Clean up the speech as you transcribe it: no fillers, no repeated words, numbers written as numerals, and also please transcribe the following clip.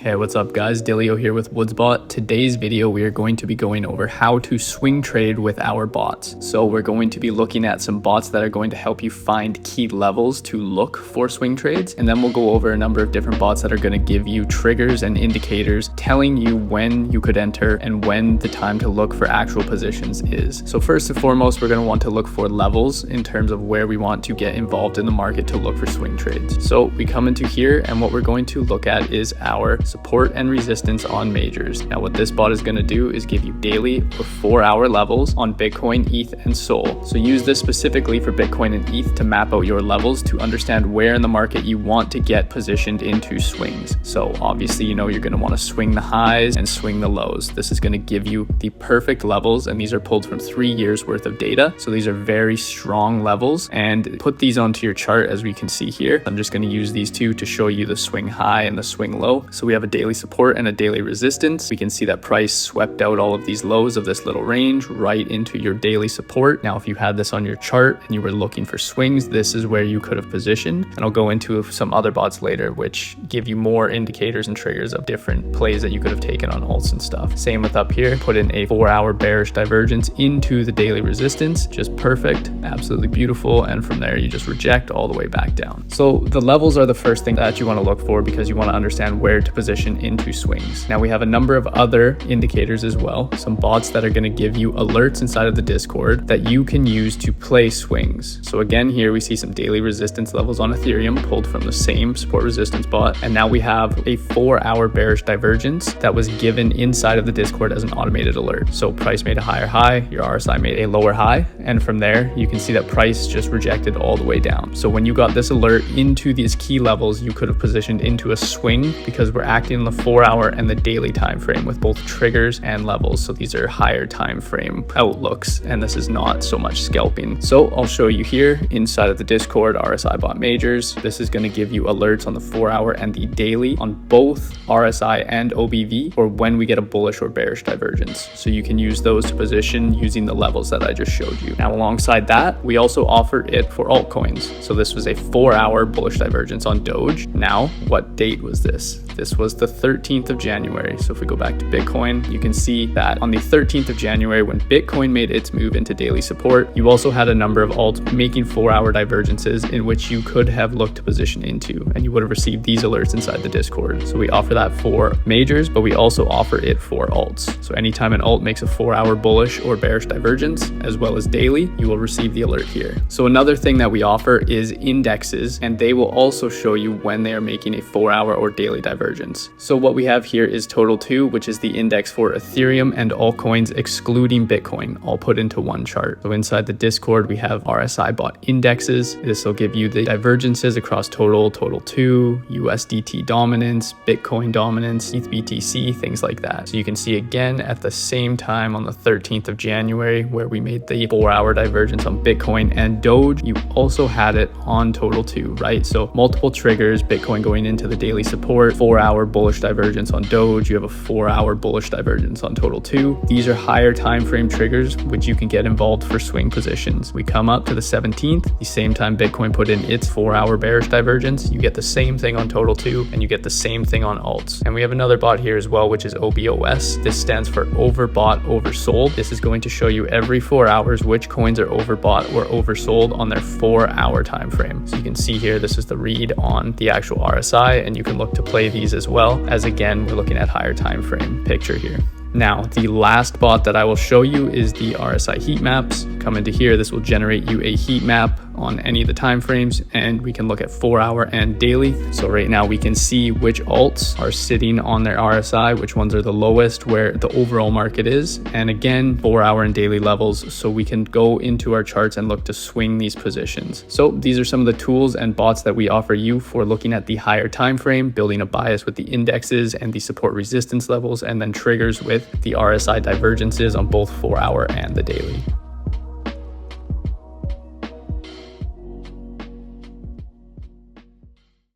Hey, what's up guys? Dilio here with Woodsbot. Today's video, we are going to be going over how to swing trade with our bots. So we're going to be looking at some bots that are going to help you find key levels to look for swing trades. And then we'll go over a number of different bots that are going to give you triggers and indicators telling you when you could enter and when the time to look for actual positions is. So first and foremost, we're going to want to look for levels in terms of where we want to get involved in the market to look for swing trades. So we come into here and what we're going to look at is our support and resistance on majors. Now what this bot is going to do is give you daily or 4-hour levels on Bitcoin, ETH, and Sol. So use this specifically for Bitcoin and ETH to map out your levels to understand where in the market you want to get positioned into swings. So obviously, you know, you're going to want to swing the highs and swing the lows. This is going to give you the perfect levels, and these are pulled from 3 years worth of data. So these are very strong levels, and put these onto your chart as we can see here. I'm just going to use these two to show you the swing high and the swing low. So we have a daily support and a daily resistance. We can see that price swept out all of these lows of this little range right into your daily support. Now, if you had this on your chart and you were looking for swings, this is where you could have positioned. And I'll go into some other bots later, which give you more indicators and triggers of different plays that you could have taken on alts and stuff. Same with up here, put in a 4-hour bearish divergence into the daily resistance, just perfect, absolutely beautiful. And from there, you just reject all the way back down. So the levels are the first thing that you want to look for because you want to understand where to position into swings. Now we have a number of other indicators as well, some bots that are going to give you alerts inside of the Discord that you can use to play swings. So again, here we see some daily resistance levels on Ethereum pulled from the same support resistance bot, and now we have a 4-hour bearish divergence that was given inside of the Discord as an automated alert. So price made a higher high, your RSI made a lower high, and from there you can see that price just rejected all the way down. So when you got this alert into these key levels, you could have positioned into a swing because we're acting in the 4-hour and the daily time frame with both triggers and levels. So these are higher time frame outlooks, and this is not so much scalping. So I'll show you here inside of the Discord RSI bot majors. This is going to give you alerts on the 4-hour and the daily on both RSI and OBV for when we get a bullish or bearish divergence. So you can use those to position using the levels that I just showed you. Now alongside that, we also offered it for altcoins. So this was a 4-hour bullish divergence on Doge. Now, what date was this? This was the 13th of January. So if we go back to Bitcoin, you can see that on the 13th of January, when Bitcoin made its move into daily support, you also had a number of alts making 4-hour divergences in which you could have looked to position into, and you would have received these alerts inside the Discord. So we offer that for majors, but we also offer it for alts. So anytime an alt makes a 4-hour bullish or bearish divergence, as well as daily, you will receive the alert here. So another thing that we offer is indexes, and they will also show you when they are making a 4-hour or daily divergence. So what we have here is Total 2, which is the index for Ethereum and altcoins excluding Bitcoin, all put into one chart. So inside the Discord, we have RSI bot indexes. This will give you the divergences across Total 2, USDT dominance, Bitcoin dominance, ETH BTC, things like that. So you can see again at the same time on the 13th of January where we made the 4-hour divergence on Bitcoin and Doge, you also had it on Total 2, right? So multiple triggers, Bitcoin going into the daily support, 4-hour bullish divergence on Doge, you have a 4-hour bullish divergence on Total 2. These are higher time frame triggers which you can get involved for swing positions. We come up to the 17th, the same time Bitcoin put in its 4-hour bearish divergence, you get the same thing on Total 2 and you get the same thing on alts. And we have another bot here as well, which is OBOS. This stands for overbought, oversold. This is going to show you every 4 hours which coins are overbought or oversold on their 4-hour time frame. So you can see here, this is the read on the actual RSI, and you can look to play these as well, as again, we're looking at higher time frame picture here. Now, the last bot that I will show you is the RSI heat maps. Come into here, this will generate you a heat map on any of the time frames, and we can look at 4-hour and daily. So right now we can see which alts are sitting on their RSI, which ones are the lowest where the overall market is, and again 4-hour and daily levels, so we can go into our charts and look to swing these positions. So these are some of the tools and bots that we offer you for looking at the higher time frame, building a bias with the indexes and the support resistance levels, and then triggers with the RSI divergences on both 4-hour and the daily.